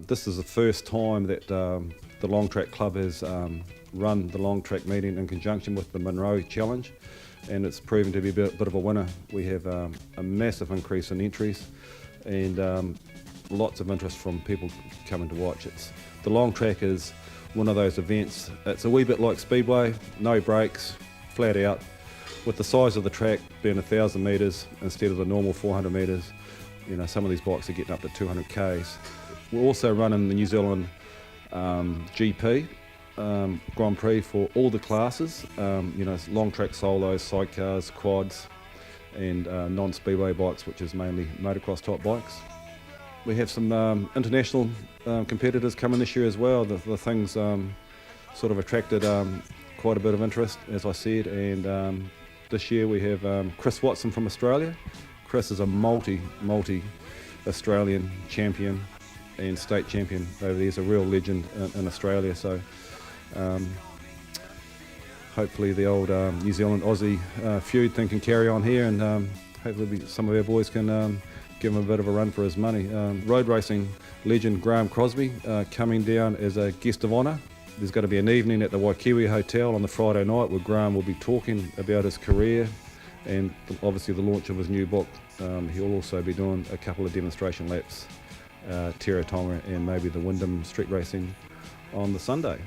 This is the first time that the Longtrack Club has run the Longtrack meeting in conjunction with the Munro Challenge, and it's proven to be a bit of a winner. We have a massive increase in entries and lots of interest from people coming to watch. The Longtrack is one of those events. It's a wee bit like Speedway, no brakes, flat out, with the size of the track being 1,000 metres instead of the normal 400 metres. You know, some of these bikes are getting up to 200 k's. We're also running the New Zealand GP Grand Prix for all the classes. You know, long track solos, sidecars, quads, and non-speedway bikes, which is mainly motocross type bikes. We have some international competitors coming this year as well. The things sort of attracted quite a bit of interest, as I said, and this year we have Chris Watson from Australia. Chris is a multi-Australian champion and state champion over there. He's a real legend in Australia, so hopefully the old New Zealand-Aussie feud thing can carry on here, and hopefully some of our boys can give him a bit of a run for his money. Road racing legend Graham Crosby coming down as a guest of honour. There's going to be an evening at the Waikiwi Hotel on the Friday night where Graham will be talking about his career and obviously the launch of his new book. He'll also be doing a couple of demonstration laps, Teretonga and maybe the Wyndham street racing on the Sunday.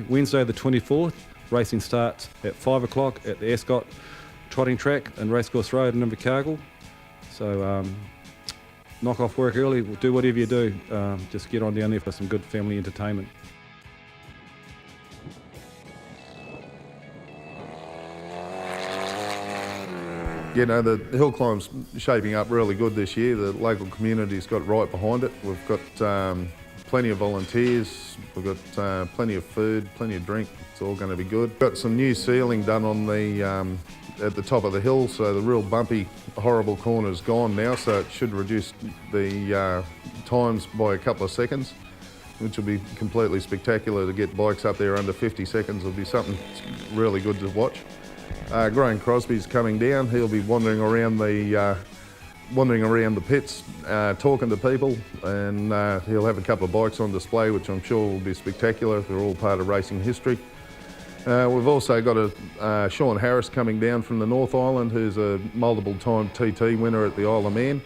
Wednesday the 24th, racing starts at 5 o'clock at the Ascot trotting track in Racecourse Road in Invercargill. So knock off work early, do whatever you do, just get on down there for some good family entertainment. You know, the hill climb's shaping up really good this year. The local community's got right behind it. We've got plenty of volunteers, we've got plenty of food, plenty of drink. It's all going to be good. Got some new sealing done on the at the top of the hill, so the real bumpy, horrible corner's gone now, so it should reduce the times by a couple of seconds, which will be completely spectacular. To get bikes up there under 50 seconds will be something really good to watch. Graham Crosby's coming down. He'll be wandering around the pits, talking to people, and he'll have a couple of bikes on display, which I'm sure will be spectacular. They're all part of racing history. We've also got Sean Harris coming down from the North Island, who's a multiple-time TT winner at the Isle of Man.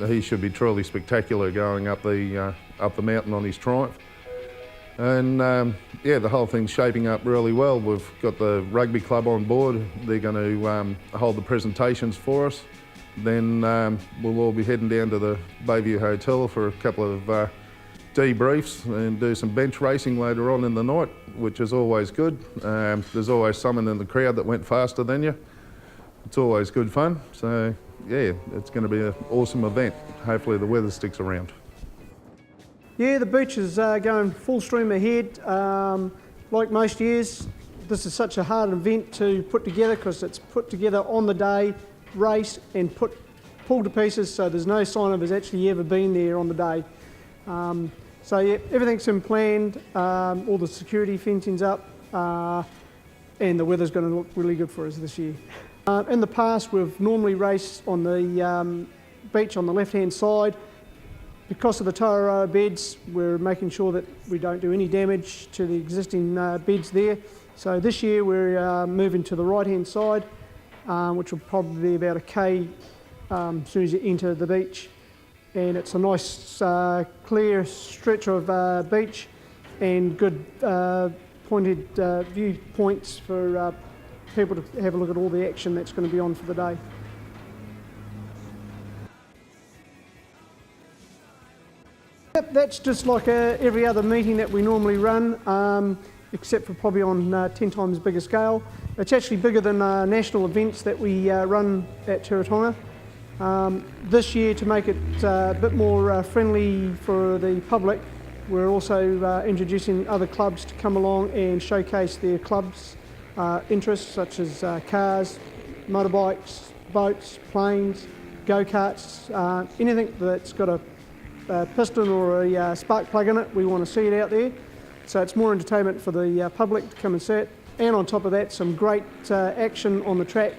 He should be truly spectacular going up the mountain on his Triumph. And yeah, the whole thing's shaping up really well. We've got the rugby club on board. They're going to hold the presentations for us. Then we'll all be heading down to the Bayview Hotel for a couple of debriefs and do some bench racing later on in the night, which is always good. There's always someone in the crowd that went faster than you. It's always good fun. So yeah, it's going to be an awesome event. Hopefully the weather sticks around. Yeah, the beach is going full stream ahead. Like most years, this is such a hard event to put together because it's put together on the day, race and pulled to pieces, so there's no sign of us actually ever been there on the day. So yeah, everything's been planned, all the security fencing's up, and the weather's going to look really good for us this year. In the past, we've normally raced on the beach on the left-hand side. Because of the Tararoa beds, we're making sure that we don't do any damage to the existing beds there. So this year we're moving to the right-hand side, which will probably be about a K as soon as you enter the beach. And it's a nice clear stretch of beach and good pointed viewpoints for people to have a look at all the action that's going to be on for the day. Yep, that's just like every other meeting that we normally run, except for probably on 10 times bigger scale. It's actually bigger than national events that we run at Teretonga. This year, to make it a bit more friendly for the public, we're also introducing other clubs to come along and showcase their clubs' interests, such as cars, motorbikes, boats, planes, go-karts, anything that's got a piston or a spark plug in it. We want to see it out there, so it's more entertainment for the public to come and see it. And on top of that, some great action on the track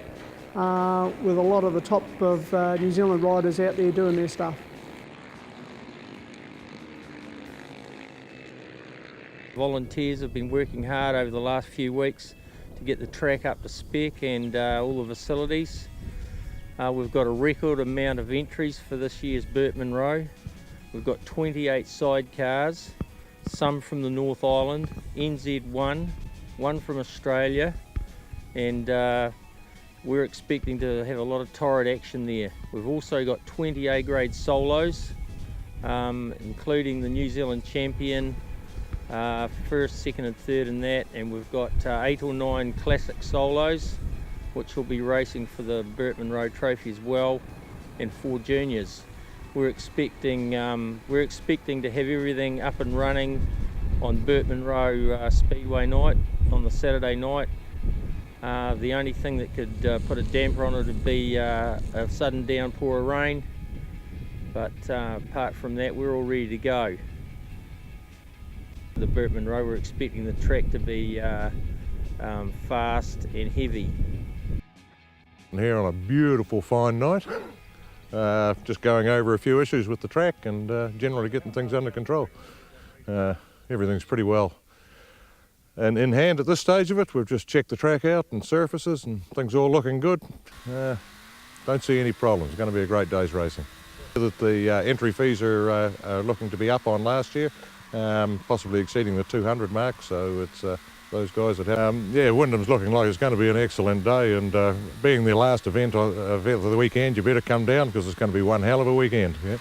with a lot of the top of New Zealand riders out there doing their stuff. Volunteers have been working hard over the last few weeks to get the track up to spec and all the facilities. We've got a record amount of entries for this year's Burt Munro. We've got 28 sidecars, some from the North Island, NZ1, one from Australia, and we're expecting to have a lot of torrid action there. We've also got 20 A-grade solos, including the New Zealand champion, first, second and third in that, and we've got 8 or 9 classic solos, which will be racing for the Burt Munro Trophy as well, and 4 juniors. We're expecting to have everything up and running on Burt Munro Speedway night on the Saturday night. The only thing that could put a damper on it would be a sudden downpour of rain, but apart from that, we're all ready to go. The Burt Munro, we're expecting the track to be fast and heavy. Here on a beautiful fine night, just going over a few issues with the track and generally getting things under control. Everything's pretty well and in hand at this stage of it. We've just checked the track out and surfaces and things all looking good. Don't see any problems. It's going to be a great day's racing. That the entry fees are looking to be up on last year, possibly exceeding the 200 mark, so it's those guys that have... yeah, Wyndham's looking like it's going to be an excellent day, and being the last event of the weekend, you better come down because it's going to be one hell of a weekend. Yeah.